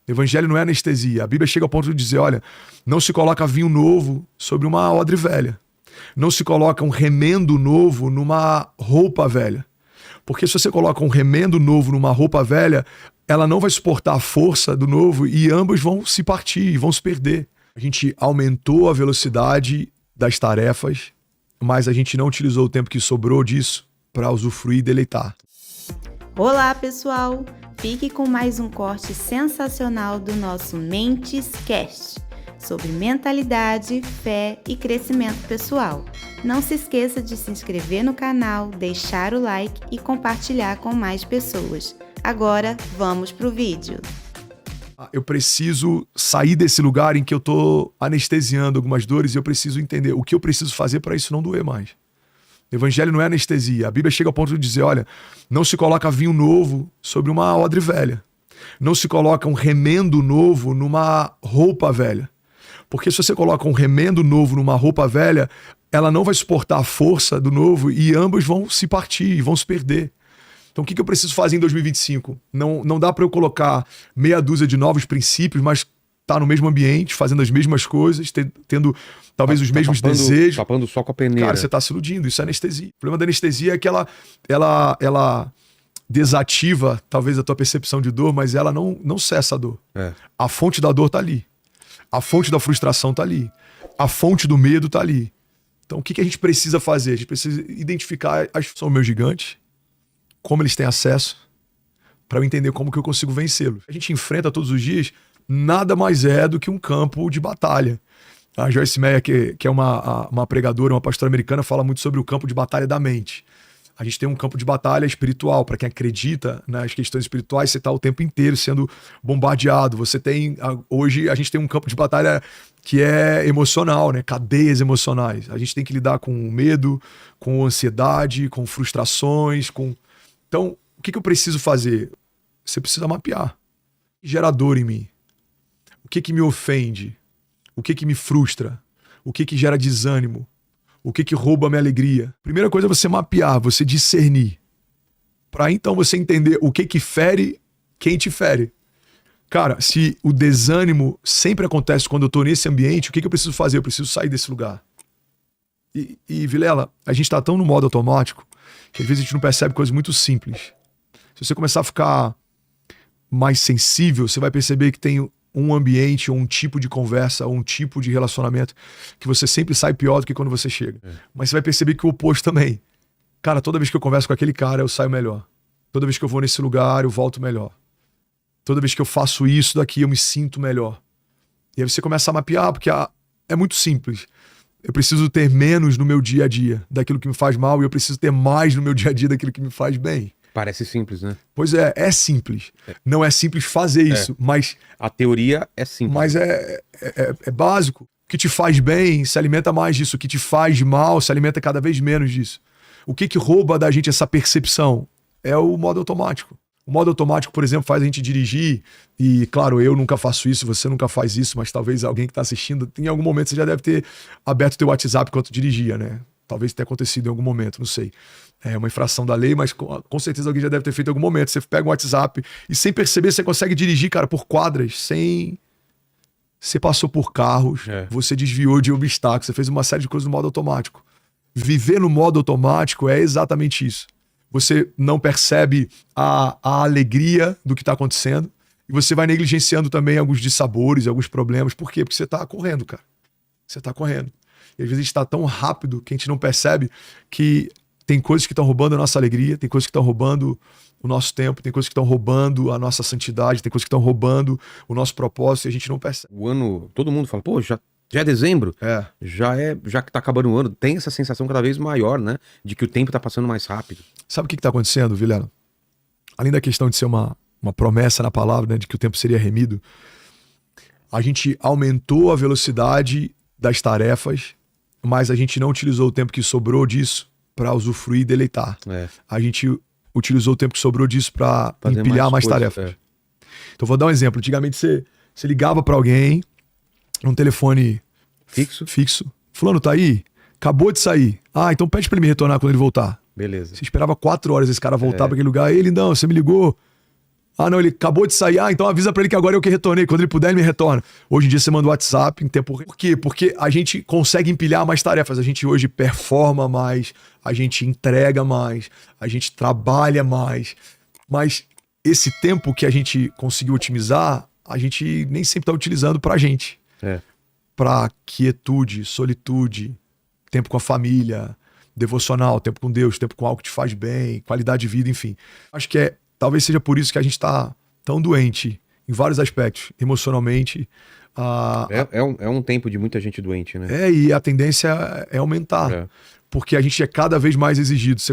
Evangelho não é anestesia. A Bíblia chega ao ponto de dizer, olha, não se coloca vinho novo sobre uma odre velha. Não se coloca um remendo novo numa roupa velha. Porque se você coloca um remendo novo numa roupa velha, ela não vai suportar a força do novo e ambos vão se partir, vão se perder. A gente aumentou a velocidade das tarefas, mas a gente não utilizou o tempo que sobrou disso para usufruir e deleitar. Olá, pessoal! Fique com mais um corte sensacional do nosso Mentes Cast, sobre mentalidade, fé e crescimento pessoal. Não se esqueça de se inscrever no canal, deixar o like e compartilhar com mais pessoas. Agora, vamos pro vídeo. Eu preciso sair desse lugar em que eu tô anestesiando algumas dores e eu preciso entender o que eu preciso fazer para isso não doer mais. Evangelho não é anestesia. A Bíblia chega ao ponto de dizer, olha, não se coloca vinho novo sobre uma odre velha. Não se coloca um remendo novo numa roupa velha. Porque se você coloca um remendo novo numa roupa velha, ela não vai suportar a força do novo e ambos vão se partir, vão se perder. Então o que eu preciso fazer em 2025? Não dá para eu colocar meia dúzia de novos princípios, mas tá no mesmo ambiente, fazendo as mesmas coisas, tendo talvez os mesmos desejos. Tapando só com a peneira. Cara, você tá se iludindo, isso é anestesia. O problema da anestesia é que ela desativa talvez a tua percepção de dor, mas ela não cessa a dor. É. A fonte da dor tá ali. A fonte da frustração tá ali. A fonte do medo tá ali. Então o que a gente precisa fazer? A gente precisa identificar as são meus gigantes, como eles têm acesso, para eu entender como que eu consigo vencê-los. A gente enfrenta todos os dias, nada mais é do que um campo de batalha. A Joyce Meyer, que é uma pregadora, uma pastora americana, fala muito sobre o campo de batalha da mente. A gente tem um campo de batalha espiritual. Para quem acredita nas questões espirituais, você está o tempo inteiro sendo bombardeado. Hoje a gente tem um campo de batalha que é emocional, né? Cadeias emocionais. A gente tem que lidar com medo, com ansiedade, com frustrações. Então, o que eu preciso fazer? Você precisa mapear. O que gera dor em mim? O que me ofende? O que me frustra? O que gera desânimo? O que rouba a minha alegria? Primeira coisa é você mapear, você discernir. Para então você entender o que fere quem te fere. Cara, se o desânimo sempre acontece quando eu tô nesse ambiente, o que eu preciso fazer? Eu preciso sair desse lugar. E Vilela, a gente tá tão no modo automático que às vezes a gente não percebe coisas muito simples. Se você começar a ficar mais sensível, você vai perceber que tem um ambiente, ou um tipo de conversa, ou um tipo de relacionamento que você sempre sai pior do que quando você chega. Mas você vai perceber que o oposto também. Cara, toda vez que eu converso com aquele cara, eu saio melhor. Toda vez que eu vou nesse lugar, eu volto melhor. Toda vez que eu faço isso daqui, eu me sinto melhor. E aí você começa a mapear, porque é muito simples. Eu preciso ter menos no meu dia a dia daquilo que me faz mal, e eu preciso ter mais no meu dia a dia daquilo que me faz bem. Parece simples, né? Pois é simples. Não é simples fazer isso, mas... A teoria é simples. Mas é básico. O que te faz bem se alimenta mais disso. O que te faz mal se alimenta cada vez menos disso. O que rouba da gente essa percepção? É o modo automático. O modo automático, por exemplo, faz a gente dirigir e, claro, eu nunca faço isso, você nunca faz isso, mas talvez alguém que está assistindo, em algum momento você já deve ter aberto o teu WhatsApp enquanto dirigia, né? Talvez tenha acontecido em algum momento, não sei. É uma infração da lei, mas com certeza alguém já deve ter feito em algum momento. Você pega um WhatsApp e sem perceber você consegue dirigir, cara, por quadras, sem... Você passou por carros, você desviou de obstáculos, você fez uma série de coisas no modo automático. Viver no modo automático é exatamente isso. Você não percebe a alegria do que está acontecendo e você vai negligenciando também alguns dissabores, alguns problemas. Por quê? Porque você está correndo, cara. Você está correndo. E às vezes a gente está tão rápido que a gente não percebe que tem coisas que estão roubando a nossa alegria, tem coisas que estão roubando o nosso tempo, tem coisas que estão roubando a nossa santidade, tem coisas que estão roubando o nosso propósito e a gente não percebe. O ano, todo mundo fala, pô, já é dezembro? Já que tá acabando o ano, tem essa sensação cada vez maior, né? De que o tempo tá passando mais rápido. Sabe o que tá acontecendo, Vilela? Além da questão de ser uma promessa na palavra, né, de que o tempo seria remido, a gente aumentou a velocidade das tarefas, mas a gente não utilizou o tempo que sobrou disso para usufruir e deleitar. A gente utilizou o tempo que sobrou disso para empilhar mais tarefas. Então vou dar um exemplo. Antigamente você ligava para alguém num telefone fixo. Fulano tá aí? Acabou de sair. Ah, então pede para ele me retornar quando ele voltar. Beleza. Você esperava 4 horas esse cara voltar para aquele lugar. Ele, não, você me ligou. Ah, não, ele acabou de sair. Ah, então avisa pra ele que agora eu que retornei. Quando ele puder, ele me retorna. Hoje em dia você manda o WhatsApp em tempo real. Por quê? Porque a gente consegue empilhar mais tarefas. A gente hoje performa mais, a gente entrega mais, a gente trabalha mais. Mas esse tempo que a gente conseguiu otimizar, a gente nem sempre tá utilizando pra gente. Pra quietude, solitude, tempo com a família, devocional, tempo com Deus, tempo com algo que te faz bem, qualidade de vida, enfim. Acho que talvez seja por isso que a gente tá tão doente em vários aspectos, emocionalmente. É um tempo de muita gente doente, né? E a tendência é aumentar, porque a gente é cada vez mais exigido. Você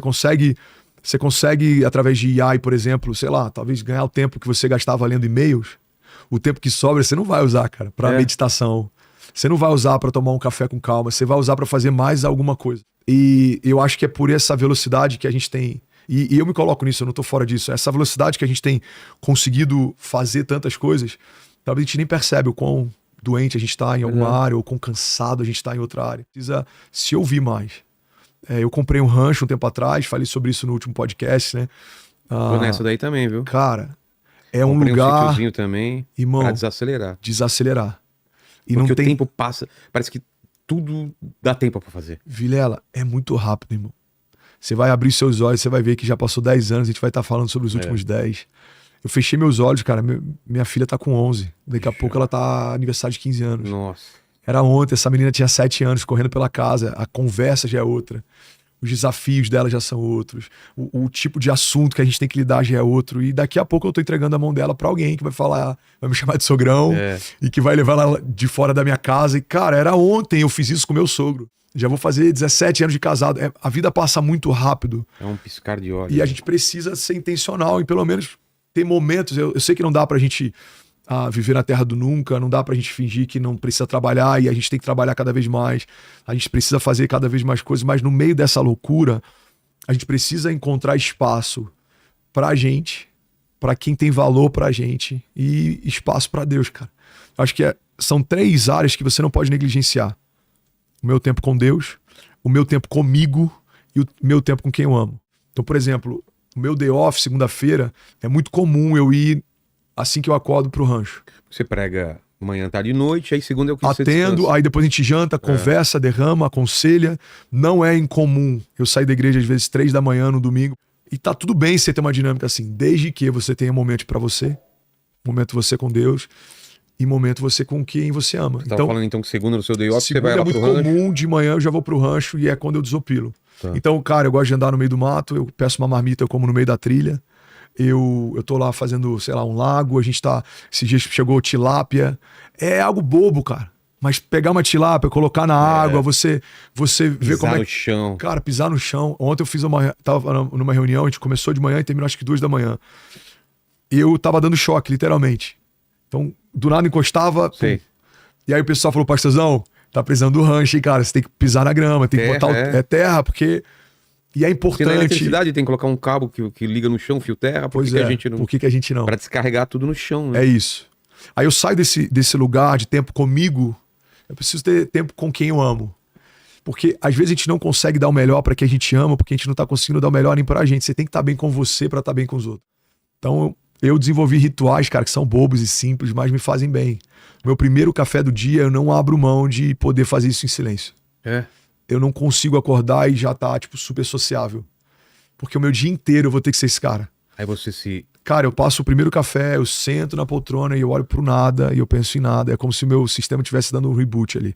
consegue, através de AI, por exemplo, sei lá, talvez ganhar o tempo que você gastava lendo e-mails, o tempo que sobra você não vai usar, cara, pra meditação. Você não vai usar pra tomar um café com calma, você vai usar pra fazer mais alguma coisa. E eu acho que é por essa velocidade que a gente tem, e eu me coloco nisso, eu não tô fora disso, essa velocidade que a gente tem conseguido fazer tantas coisas, talvez a gente nem percebe o quão doente a gente tá em alguma área, ou quão cansado a gente tá em outra área. Precisa se ouvir mais. Eu comprei um rancho um tempo atrás, falei sobre isso no último podcast, né? Tô nessa daí também, viu? Cara, é comprei um lugar... um sítiozinho também, irmão, pra desacelerar. E porque não tem... o tempo passa, parece que tudo dá tempo pra fazer. Vilela, é muito rápido, irmão. Você vai abrir seus olhos, você vai ver que já passou 10 anos, a gente vai estar falando sobre os últimos 10. Eu fechei meus olhos, cara, minha filha tá com 11. Daqui a pouco ela tá aniversário de 15 anos. Nossa. Era ontem, essa menina tinha 7 anos, correndo pela casa, a conversa já é outra. Os desafios dela já são outros. O tipo de assunto que a gente tem que lidar já é outro. E daqui a pouco eu tô entregando a mão dela pra alguém que vai falar, vai me chamar de sogrão e que vai levar ela de fora da minha casa. E, cara, era ontem eu fiz isso com meu sogro. Já vou fazer 17 anos de casado. A vida passa muito rápido. É um piscar de olhos. E a gente precisa ser intencional e pelo menos ter momentos. Eu sei que não dá pra gente viver na terra do nunca, não dá pra gente fingir que não precisa trabalhar e a gente tem que trabalhar cada vez mais. A gente precisa fazer cada vez mais coisas, mas no meio dessa loucura, a gente precisa encontrar espaço pra gente, pra quem tem valor pra gente e espaço pra Deus, cara. Acho que são 3 áreas que você não pode negligenciar. O meu tempo com Deus, o meu tempo comigo e o meu tempo com quem eu amo. Então, por exemplo, o meu day off, segunda-feira, é muito comum eu ir assim que eu acordo pro rancho. Você prega manhã, tarde e noite, aí segunda é o que você Atendo, descansa. aí depois a gente janta, conversa, derrama, aconselha. Não é incomum eu sair da igreja às vezes 3 da manhã no domingo. E tá tudo bem você ter uma dinâmica assim, desde que você tenha momento pra você, momento você com Deus e momento você com quem você ama. Você tava falando então que segunda no seu day off, você vai segunda lá é pro muito rancho. comum, de manhã eu já vou pro rancho e é quando eu desopilo. Então, cara, eu gosto de andar no meio do mato, eu peço uma marmita, eu como no meio da trilha. Eu tô lá fazendo, sei lá, um lago, a gente tá... Esses dias chegou tilápia. É algo bobo, cara. Mas pegar uma tilápia, colocar na água, você vê como é... Pisar no chão. Cara, pisar no chão. Ontem eu tava numa reunião, a gente começou de manhã e terminou acho que 2 da manhã. Eu tava dando choque, literalmente. Então, do nada encostava... E aí o pessoal falou, pastorzão, tá precisando do rancho, hein, cara? Você tem que pisar na grama, tem que botar terra, porque... E é importante... Porque na eletricidade tem que colocar um cabo que liga no chão, fio terra. Por que a gente não... Por que a gente não? Pra descarregar tudo no chão, né? É isso. Aí eu saio desse lugar de tempo comigo, eu preciso ter tempo com quem eu amo. Porque às vezes a gente não consegue dar o melhor pra quem a gente ama, porque a gente não tá conseguindo dar o melhor nem pra gente. Você tem que estar bem com você pra estar bem com os outros. Então eu desenvolvi rituais, cara, que são bobos e simples, mas me fazem bem. Meu primeiro café do dia, eu não abro mão de poder fazer isso em silêncio. Eu não consigo acordar e já tá, tipo, super sociável. Porque o meu dia inteiro eu vou ter que ser esse cara. Aí você se... Cara, eu passo o primeiro café, eu sento na poltrona e eu olho pro nada e eu penso em nada. É como se o meu sistema estivesse dando um reboot ali.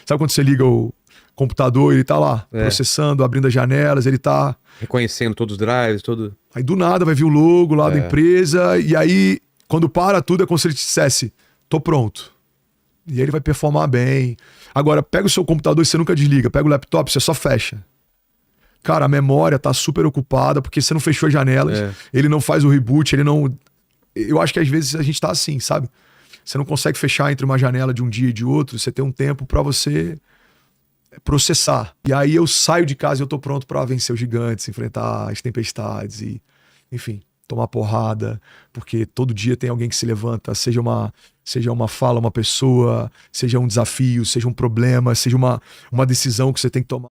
Sabe quando você liga o computador, ele tá lá, processando, abrindo as janelas, ele tá... Reconhecendo todos os drives, todo... Aí do nada vai vir o logo lá da empresa e aí, quando para tudo, é como se ele dissesse, tô pronto. E aí ele vai performar bem. Agora, pega o seu computador e você nunca desliga. Pega o laptop, você só fecha. Cara, a memória tá super ocupada porque você não fechou as janelas. Ele não faz o reboot, ele não... Eu acho que às vezes a gente tá assim, sabe? Você não consegue fechar entre uma janela de um dia e de outro. Você tem um tempo pra você processar. E aí eu saio de casa e eu tô pronto pra vencer os gigantes, enfrentar as tempestades e... Enfim, tomar porrada. Porque todo dia tem alguém que se levanta, seja uma fala, uma pessoa, seja um desafio, seja um problema, seja uma decisão que você tem que tomar.